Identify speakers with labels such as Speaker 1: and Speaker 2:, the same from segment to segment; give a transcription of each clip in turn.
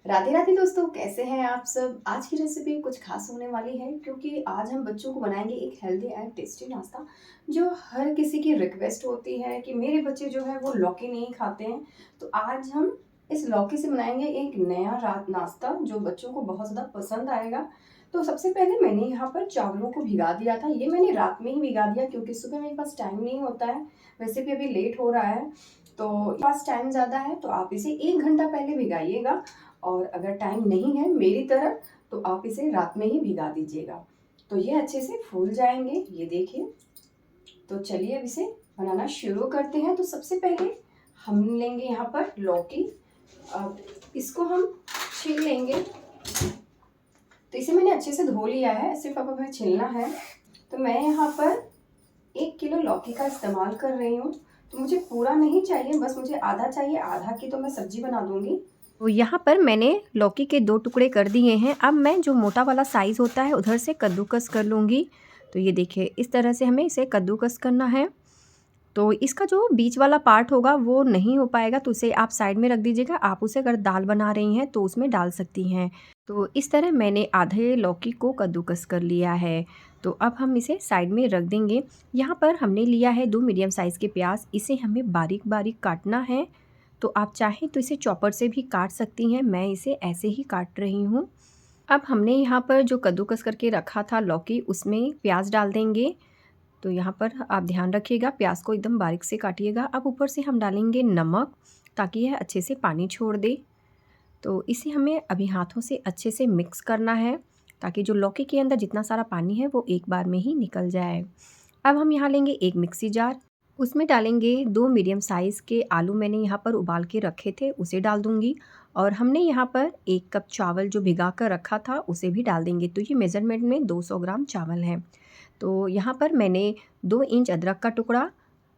Speaker 1: राधे राधे दोस्तों, कैसे हैं आप सब। आज की रेसिपी कुछ खास होने वाली है क्योंकि आज हम बच्चों को बनाएंगे एक हेल्दी एंड टेस्टी नाश्ता जो हर किसी की रिक्वेस्ट होती है कि मेरे बच्चे जो है वो लौकी नहीं खाते हैं। तो आज हम इस लौकी से बनाएंगे एक नया रात नाश्ता जो बच्चों को बहुत ज़्यादा पसंद आएगा। तो सबसे पहले मैंने यहाँ पर चावलों को भिगा दिया था। ये मैंने रात में ही भिगा दिया क्योंकि सुबह मेरे पास टाइम नहीं होता है। वैसे भी अभी लेट हो रहा है तो पास टाइम ज़्यादा है, तो आप इसे 1 घंटा पहले भिगाइएगा। और अगर टाइम नहीं है मेरी तरह तो आप इसे रात में ही भिगा दीजिएगा। तो ये अच्छे से फूल जाएंगे, ये देखिए। तो चलिए अब इसे बनाना शुरू करते हैं। तो सबसे पहले हम लेंगे यहाँ पर लौकी। अब इसको हम छील लेंगे। तो इसे मैंने अच्छे से धो लिया है, सिर्फ अब हमें छिलना है। तो मैं यहाँ पर 1 किलो लौकी का इस्तेमाल कर रही हूँ। तो मुझे पूरा नहीं चाहिए, बस मुझे आधा चाहिए। आधा की तो मैं सब्जी बना दूंगी।
Speaker 2: तो यहाँ पर मैंने लौकी के 2 टुकड़े कर दिए हैं। अब मैं जो मोटा वाला साइज़ होता है उधर से कद्दूकस कर लूँगी। तो ये देखिए, इस तरह से हमें इसे कद्दूकस करना है। तो इसका जो बीच वाला पार्ट होगा वो नहीं हो पाएगा, तो उसे आप साइड में रख दीजिएगा। आप उसे अगर दाल बना रही हैं तो उसमें डाल सकती हैं। तो इस तरह मैंने आधे लौकी को कद्दूकस कर लिया है। तो अब हम इसे साइड में रख देंगे। यहाँ पर हमने लिया है 2 मीडियम साइज़ के प्याज। इसे हमें बारीक बारीक काटना है। तो आप चाहें तो इसे चॉपर से भी काट सकती हैं, मैं इसे ऐसे ही काट रही हूँ। अब हमने यहाँ पर जो कद्दूकस करके रखा था लौकी, उसमें प्याज डाल देंगे। तो यहाँ पर आप ध्यान रखिएगा, प्याज को एकदम बारीक से काटिएगा। अब ऊपर से हम डालेंगे नमक, ताकि यह अच्छे से पानी छोड़ दे। तो इसे हमें अभी हाथों से अच्छे से मिक्स करना है, ताकि जो लौकी के अंदर जितना सारा पानी है वो एक बार में ही निकल जाए। अब हम यहाँ लेंगे एक मिक्सी जार। उसमें डालेंगे 2 मीडियम साइज़ के आलू, मैंने यहाँ पर उबाल के रखे थे, उसे डाल दूँगी। और हमने यहाँ पर 1 कप चावल जो भिगा कर रखा था उसे भी डाल देंगे। तो ये मेज़रमेंट में 200 ग्राम चावल है। तो यहाँ पर मैंने 2 इंच अदरक का टुकड़ा,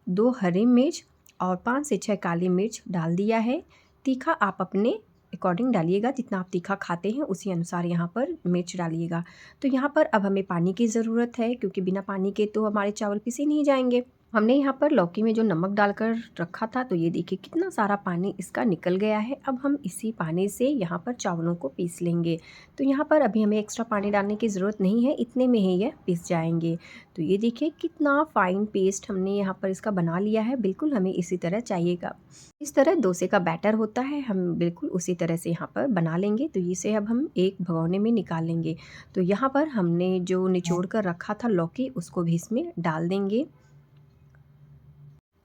Speaker 2: 2 हरी मिर्च और 5 से 6 काली मिर्च डाल दिया है। तीखा आप अपने अकॉर्डिंग डालिएगा, जितना आप तीखा खाते हैं उसी अनुसार यहाँ पर मिर्च डालिएगा। तो यहाँ पर अब हमें पानी की ज़रूरत है, क्योंकि बिना पानी के तो हमारे चावल पिसे नहीं जाएंगे। हमने यहाँ पर लौकी में जो नमक डालकर रखा था, तो ये देखिए कितना सारा पानी इसका निकल गया है। अब हम इसी पानी से यहाँ पर चावलों को पीस लेंगे। तो यहाँ पर अभी हमें एक्स्ट्रा पानी डालने की ज़रूरत नहीं है, इतने में ही यह पिस जाएंगे। तो ये देखिए कितना फ़ाइन पेस्ट हमने यहाँ पर इसका बना लिया है। बिल्कुल हमें इसी तरह चाहिएगा। इस तरह डोसे का बैटर होता है, हम बिल्कुल उसी तरह से यहाँ पर बना लेंगे। तो इसे अब हम एक भगोने में निकाल लेंगे। तो यहाँ पर हमने जो निचोड़ कर रखा था लौकी, उसको भी इसमें डाल देंगे।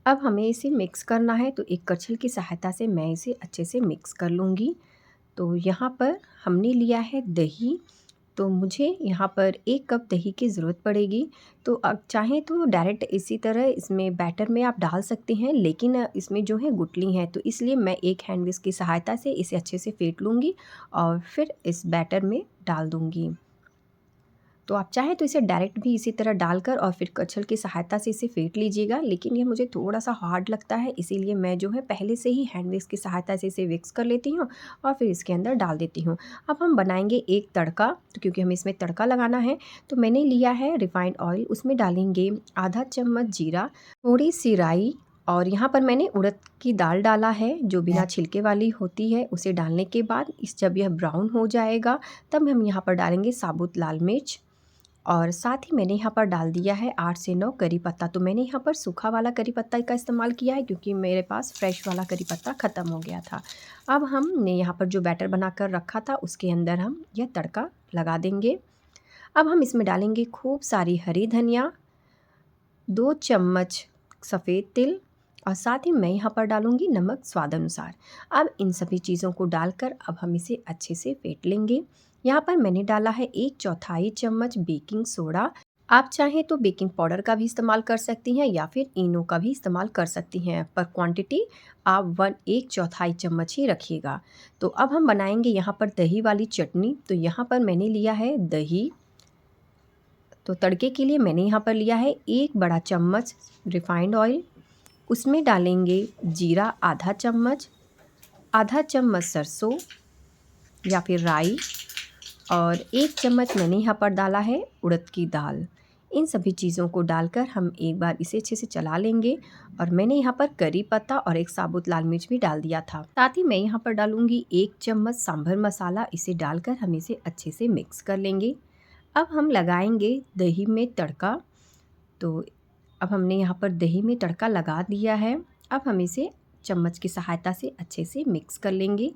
Speaker 2: अब हमें इसे मिक्स करना है, तो एक कड़छी की सहायता से मैं इसे अच्छे से मिक्स कर लूँगी। तो यहाँ पर हमने लिया है दही। तो मुझे यहाँ पर 1 कप दही की ज़रूरत पड़ेगी। तो अब चाहें तो डायरेक्ट इसी तरह इसमें बैटर में आप डाल सकते हैं, लेकिन इसमें जो है गुठली है, तो इसलिए मैं एक हैंड विस्क की सहायता से इसे अच्छे से फेंट लूँगी और फिर इस बैटर में डाल दूँगी। तो आप चाहें तो इसे डायरेक्ट भी इसी तरह डालकर और फिर कच्छल की सहायता से इसे फेंट लीजिएगा, लेकिन ये मुझे थोड़ा-सा हार्ड लगता है, इसीलिए मैं जो है पहले से ही हैंड विक्स की सहायता से इसे विक्स कर लेती हूँ और फिर इसके अंदर डाल देती हूँ। अब हम बनाएंगे एक तड़का, तो क्योंकि हमें इसमें तड़का लगाना है, तो मैंने लिया है रिफाइंड ऑयल। उसमें डालेंगे आधा चम्मच जीरा, थोड़ी सी राई और यहाँ पर मैंने उड़द की दाल डाला है, जो बिना छिलके वाली होती है। उसे डालने के बाद जब यह ब्राउन हो जाएगा, तब हम यहाँ पर डालेंगे साबुत लाल मिर्च और साथ ही मैंने यहाँ पर डाल दिया है 8 से 9 करी पत्ता। तो मैंने यहाँ पर सूखा वाला करी पत्ता का इस्तेमाल किया है, क्योंकि मेरे पास फ्रेश वाला करी पत्ता ख़त्म हो गया था। अब हमने यहाँ पर जो बैटर बनाकर रखा था उसके अंदर हम यह तड़का लगा देंगे। अब हम इसमें डालेंगे खूब सारी हरी धनिया, 2 चम्मच सफ़ेद तिल और साथ ही मैं यहाँ पर डालूँगी नमक स्वाद अनुसार। अब इन सभी चीज़ों को डालकर अब हम इसे अच्छे से फेंट लेंगे। यहाँ पर मैंने डाला है 1/4 चम्मच बेकिंग सोडा। आप चाहें तो बेकिंग पाउडर का भी इस्तेमाल कर सकती हैं या फिर इनो का भी इस्तेमाल कर सकती हैं, पर क्वांटिटी आप 1/4 चम्मच ही रखिएगा। तो अब हम बनाएंगे यहाँ पर दही वाली चटनी। तो यहाँ पर मैंने लिया है दही। तो तड़के के लिए मैंने यहाँ पर लिया है 1 बड़ा चम्मच रिफाइंड ऑयल। उसमें डालेंगे जीरा आधा चम्मच सरसों या फिर राई और 1 चम्मच मैंने यहाँ पर डाला है उड़द की दाल। इन सभी चीज़ों को डालकर हम एक बार इसे अच्छे से चला लेंगे। और मैंने यहाँ पर करी पत्ता और एक साबुत लाल मिर्च भी डाल दिया था। साथ ही मैं यहाँ पर डालूंगी 1 चम्मच सांभर मसाला। इसे डालकर हम इसे अच्छे से मिक्स कर लेंगे। अब हम लगाएंगे दही में तड़का। तो अब हमने यहाँ पर दही में तड़का लगा दिया है। अब हम इसे चम्मच की सहायता से अच्छे से मिक्स कर लेंगे।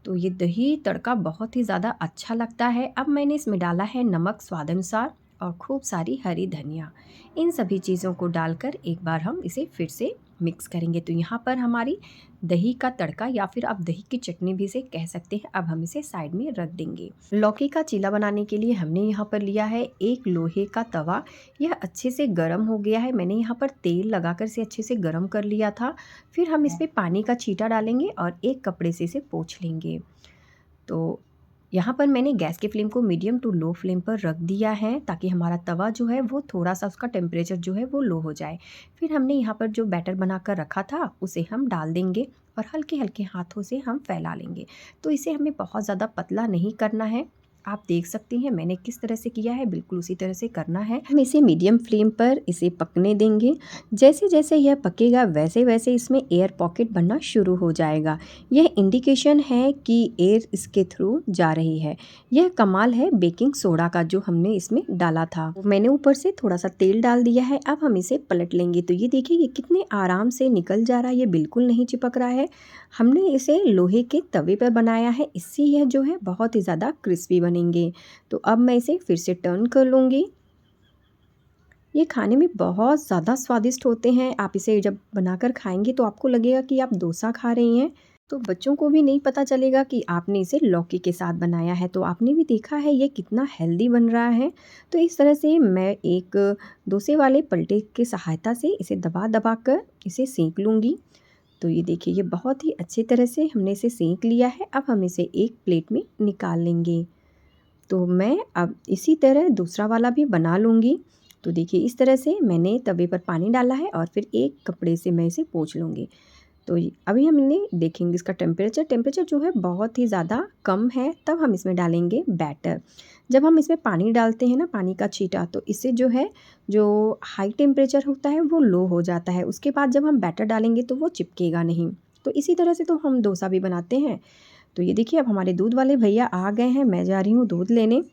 Speaker 2: तो ये दही तड़का बहुत ही ज़्यादा अच्छा लगता है। अब मैंने इसमें डाला है नमक स्वाद अनुसार और खूब सारी हरी धनिया। इन सभी चीज़ों को डालकर एक बार हम इसे फिर से मिक्स करेंगे। तो यहाँ पर हमारी दही का तड़का या फिर आप दही की चटनी भी इसे कह सकते हैं। अब हम इसे साइड में रख देंगे। लौकी का चीला बनाने के लिए हमने यहाँ पर लिया है एक लोहे का तवा। यह अच्छे से गर्म हो गया है। मैंने यहाँ पर तेल लगाकर इसे अच्छे से गर्म कर लिया था। फिर हम इसमें पानी का छींटा डालेंगे और एक कपड़े से इसे पोंछ लेंगे। तो यहाँ पर मैंने गैस के फ्लेम को मीडियम टू लो फ्लेम पर रख दिया है ताकि हमारा तवा जो है वो थोड़ा सा उसका टेम्परेचर जो है वो लो हो जाए। फिर हमने यहाँ पर जो बैटर बनाकर रखा था उसे हम डाल देंगे और हल्के हल्के हाथों से हम फैला लेंगे। तो इसे हमें बहुत ज़्यादा पतला नहीं करना है। आप देख सकती हैं मैंने किस तरह से किया है, बिल्कुल उसी तरह से करना है। हम इसे मीडियम फ्लेम पर इसे पकने देंगे। जैसे जैसे यह पकेगा वैसे वैसे इसमें एयर पॉकेट बनना शुरू हो जाएगा। यह इंडिकेशन है कि एयर इसके थ्रू जा रही है। यह कमाल है बेकिंग सोडा का जो हमने इसमें डाला था। मैंने ऊपर से थोड़ा सा तेल डाल दिया है। अब हम इसे पलट लेंगे। तो ये देखिए ये कितने आराम से निकल जा रहा है, ये बिल्कुल नहीं चिपक रहा है। हमने इसे लोहे के तवे पर बनाया है, इससे यह जो है बहुत ही ज़्यादा क्रिस्पी बनेंगे। तो अब मैं इसे फिर से टर्न कर लूँगी। ये खाने में बहुत ज़्यादा स्वादिष्ट होते हैं। आप इसे जब बनाकर खाएंगे तो आपको लगेगा कि आप डोसा खा रही हैं। तो बच्चों को भी नहीं पता चलेगा कि आपने इसे लौकी के साथ बनाया है। तो आपने भी देखा है ये कितना हेल्दी बन रहा है। तो इस तरह से मैं एक डोसे वाले पलटे की सहायता से इसे दबा दबा कर इसे सेंक लूँगी। तो ये देखिए ये बहुत ही अच्छी तरह से हमने इसे सेंक लिया है। अब हम इसे एक प्लेट में निकाल लेंगे। तो मैं अब इसी तरह दूसरा वाला भी बना लूँगी। तो देखिए इस तरह से मैंने तवे पर पानी डाला है और फिर एक कपड़े से मैं इसे पोंछ लूँगी। तो अभी हमने देखेंगे इसका टेम्परेचर जो है बहुत ही ज़्यादा कम है। तब हम इसमें डालेंगे बैटर। जब हम इसमें पानी डालते हैं ना, पानी का छींटा, तो इससे जो है जो हाई टेम्परेचर होता है वो लो हो जाता है। उसके बाद जब हम बैटर डालेंगे तो वो चिपकेगा नहीं। तो इसी तरह से तो हम डोसा भी बनाते हैं। तो ये देखिए अब हमारे दूध वाले भैया आ गए हैं। मैं जा रही हूँ दूध लेने।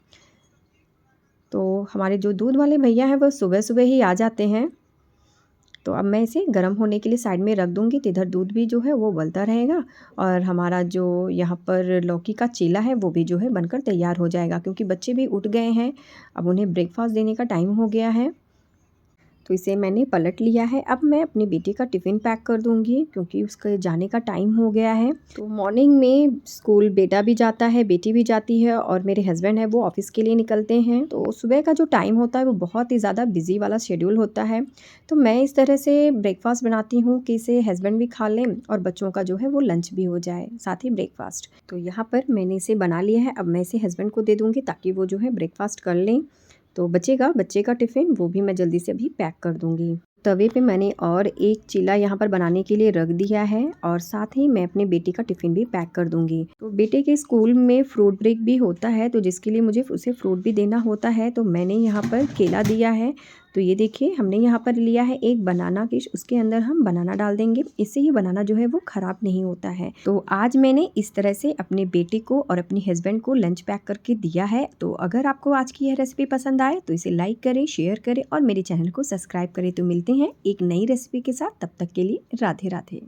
Speaker 2: तो हमारे जो दूध वाले भैया हैं वो सुबह सुबह ही आ जाते हैं। तो अब मैं इसे गर्म होने के लिए साइड में रख दूँगी। तो इधर दूध भी जो है वो उबलता रहेगा और हमारा जो यहाँ पर लौकी का चीला है वो भी जो है बनकर तैयार हो जाएगा। क्योंकि बच्चे भी उठ गए हैं, अब उन्हें ब्रेकफास्ट देने का टाइम हो गया है। तो इसे मैंने पलट लिया है। अब मैं अपनी बेटी का टिफ़िन पैक कर दूँगी क्योंकि उसके जाने का टाइम हो गया है। तो मॉर्निंग में स्कूल बेटा भी जाता है, बेटी भी जाती है और मेरे हस्बैंड हैं वो ऑफ़िस के लिए निकलते हैं। तो सुबह का जो टाइम होता है वो बहुत ही ज़्यादा बिज़ी वाला शेड्यूल होता है। तो मैं इस तरह से ब्रेकफ़ास्ट बनाती हूँ कि इसे हस्बैंड भी खा लें और बच्चों का जो है वो लंच भी हो जाए, साथ ही ब्रेकफ़ास्ट। तो यहाँ पर मैंने इसे बना लिया है। अब मैं इसे हस्बैंड को दे दूँगी ताकि वो जो है ब्रेकफ़ास्ट कर लें। तो बचेगा बच्चे का टिफ़िन, वो भी मैं जल्दी से अभी पैक कर दूँगी। तवे पे मैंने और एक चीला यहाँ पर बनाने के लिए रख दिया है और साथ ही मैं अपने बेटे का टिफ़िन भी पैक कर दूँगी। तो बेटे के स्कूल में फ्रूट ब्रेक भी होता है, तो जिसके लिए मुझे उसे फ्रूट भी देना होता है। तो मैंने यहाँ पर केला दिया है। तो ये देखिए हमने यहाँ पर लिया है एक बनाना किश, उसके अंदर हम बनाना डाल देंगे। इससे ये बनाना जो है वो ख़राब नहीं होता है। तो आज मैंने इस तरह से अपने बेटे को और अपने हस्बैंड को लंच पैक करके दिया है। तो अगर आपको आज की यह रेसिपी पसंद आए तो इसे लाइक करें, शेयर करें और मेरे चैनल को सब्सक्राइब करें। तो मिलते हैं एक नई रेसिपी के साथ, तब तक के लिए राधे राधे।